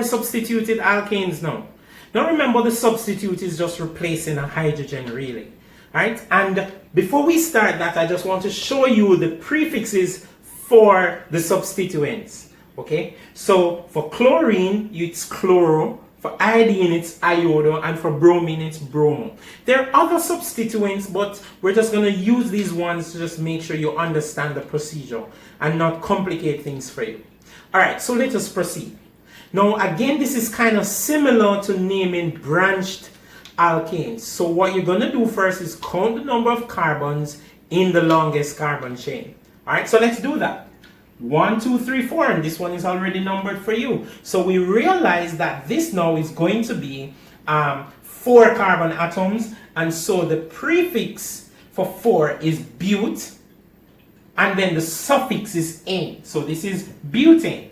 substituted alkanes now. Now remember, the substitute is just replacing a hydrogen, really. Right? And before we start that, I just want to show you the prefixes for the substituents. Okay? So for chlorine, it's chloro. For iodine, it's iodo. And for bromine, it's bromo. There are other substituents, but we're just going to use these ones to just make sure you understand the procedure and not complicate things for you. Alright, so let us proceed. Now, again, this is kind of similar to naming branched alkanes. So what you're going to do first is count the number of carbons in the longest carbon chain. Alright, so let's do that. 1, 2, 3, 4, and this one is already numbered for you. So we realize that this now is going to be 4 carbon atoms, and so the prefix for 4 is but, and then the suffix is ane. So this is butane.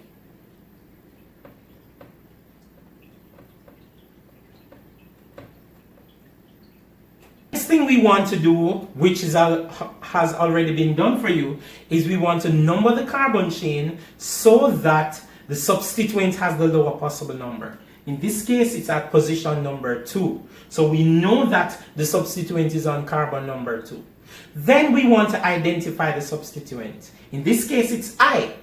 Next thing we want to do, which has already been done for you, is we want to number the carbon chain so that the substituent has the lower possible number. In this case, it's at position number 2. So we know that the substituent is on carbon number 2. Then we want to identify the substituent. In this case, it's I.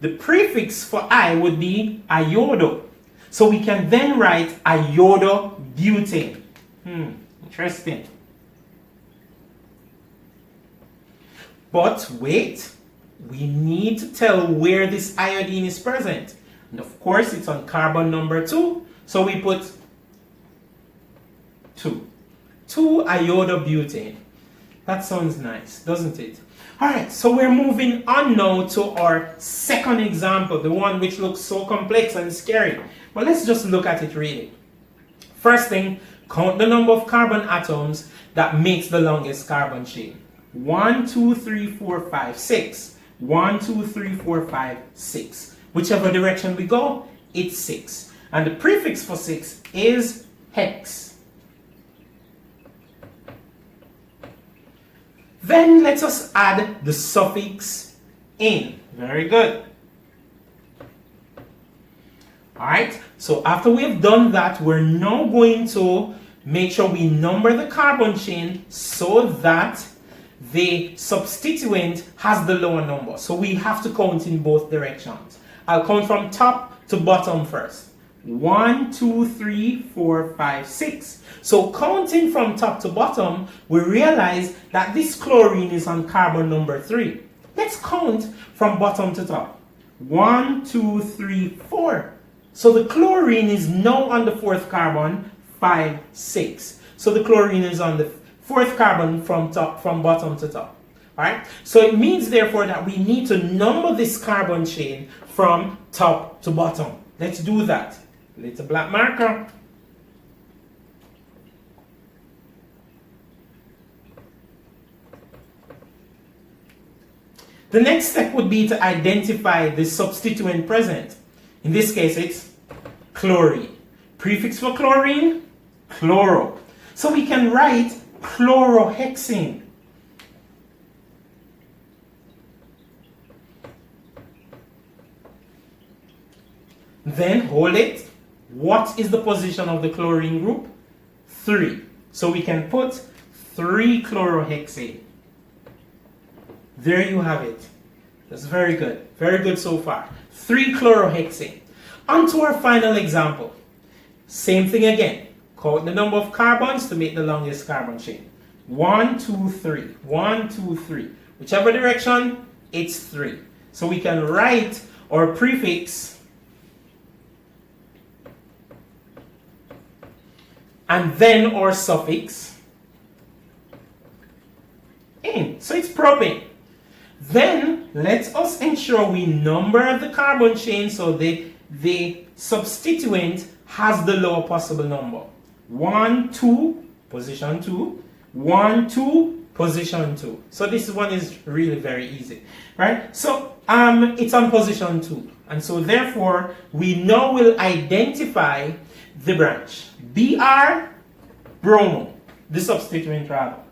The prefix for I would be iodo. So we can then write iodobutane. Interesting. But wait, we need to tell where this iodine is present. And of course, it's on carbon number 2. So we put 2. 2 iodobutane. That sounds nice, doesn't it? Alright, so we're moving on now to our second example, the one which looks so complex and scary. But let's just look at it really. First thing, count the number of carbon atoms that makes the longest carbon chain. 1, 2, 3, 4, 5, 6. 1, 2, 3, 4, 5, 6. Whichever direction we go, it's 6. And the prefix for 6 is hex. Then let us add the suffix ane. Very good. Alright, so after we have done that, we're now going to make sure we number the carbon chain so that the substituent has the lower number. So we have to count in both directions. I'll count from top to bottom first. 1, 2, 3, 4, 5, 6. So counting from top to bottom, we realize that this chlorine is on carbon number 3. Let's count from bottom to top. 1, 2, 3, 4. So the chlorine is now on the 4th carbon, 5, 6. So the chlorine is on the 4th carbon from bottom to top. Alright? So it means therefore that we need to number this carbon chain from top to bottom. Let's do that. Little black marker. The next step would be to identify the substituent present. In this case, it's chlorine. Prefix for chlorine, chloro. So we can write chlorohexane. Then hold it. What is the position of the chlorine group? 3. So we can put 3 chlorohexane. There you have it. That's very good. Very good so far. 3 chlorohexane. On to our final example. Same thing again. Count the number of carbons to make the longest carbon chain. 1, 2, 3. 1, 2, 3. Whichever direction, it's 3. So we can write our prefix and then our suffix ane. So it's propane. Then let us ensure we number the carbon chain so the substituent has the lower possible number. 1, 2, position 2. 1, 2, position 2. So this one is really very easy, right? So it's on position 2. And so therefore, we now will identify the branch. Br, bromo, the substituent rather.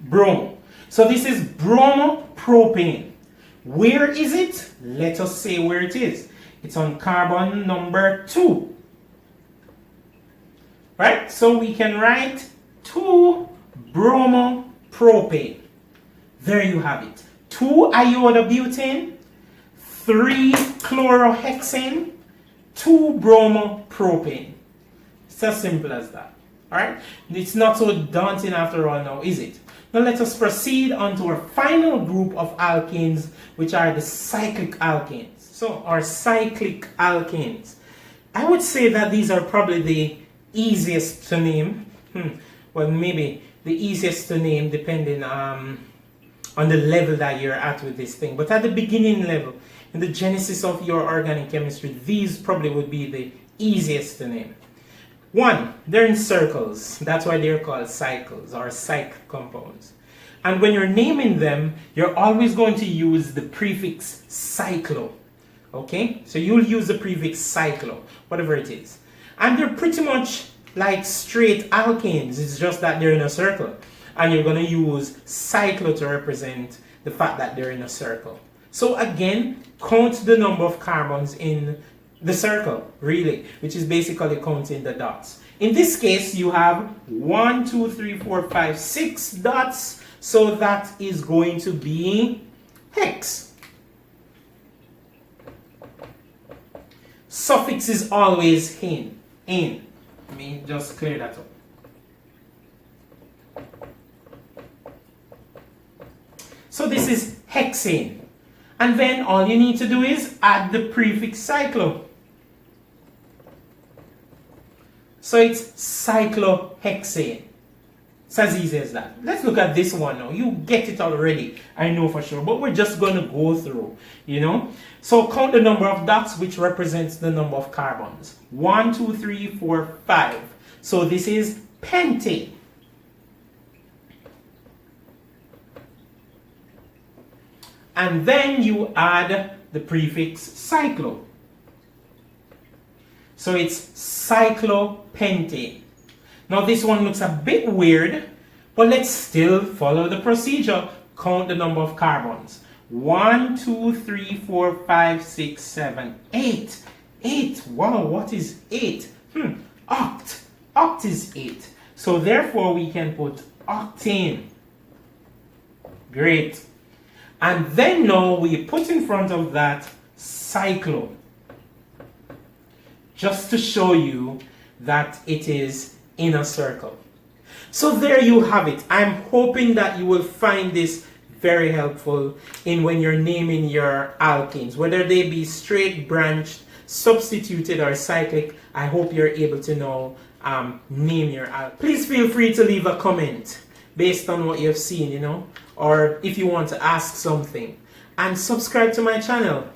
Bromo. So this is bromopropane. Where is it? Let us say where it is. It's on carbon number 2. Right? So we can write 2-bromopropane. There you have it. 2-iodobutane, 3-chlorohexane, 2-bromopropane. It's as simple as that. Alright? It's not so daunting after all now, is it? Now let us proceed on to our final group of alkanes, which are the cyclic alkanes. So, our cyclic alkanes. I would say that these are probably the easiest to name. Well, maybe the easiest to name depending on the level that you're at with this thing. But at the beginning level, in the genesis of your organic chemistry, these probably would be the easiest to name. 1, they're in circles. That's why they're called cycles or cycle compounds. And when you're naming them, you're always going to use the prefix cyclo. Okay? So you'll use the prefix cyclo, whatever it is. And they're pretty much like straight alkanes. It's just that they're in a circle. And you're going to use cyclo to represent the fact that they're in a circle. So again, count the number of carbons in the circle, really, which is basically counting the dots. In this case, you have 1, 2, 3, 4, 5, 6 dots. So that is going to be hex. Suffix is always in. Let me just clear that up. So this is hexane. And then all you need to do is add the prefix cyclo. So it's cyclohexane. It's as easy as that. Let's look at this one now. You get it already, I know for sure. But we're just going to go through, you know. So count the number of dots, which represents the number of carbons. 1, 2, 3, 4, 5. So this is pentane. And then you add the prefix cyclo. So it's cyclopentane. Now this one looks a bit weird, but let's still follow the procedure. Count the number of carbons. 1, 2, 3, 4, 5, 6, 7, 8. 8. Wow, what is 8? Oct. Oct is 8. So therefore we can put octane. Great. And then now we put in front of that cyclo. Just to show you that it is in a circle. So there you have it. I'm hoping that you will find this very helpful in when you're naming your alkanes. Whether they be straight, branched, substituted, or cyclic, I hope you're able to now name your alkane. Please feel free to leave a comment based on what you've seen, you know, or if you want to ask something. And subscribe to my channel.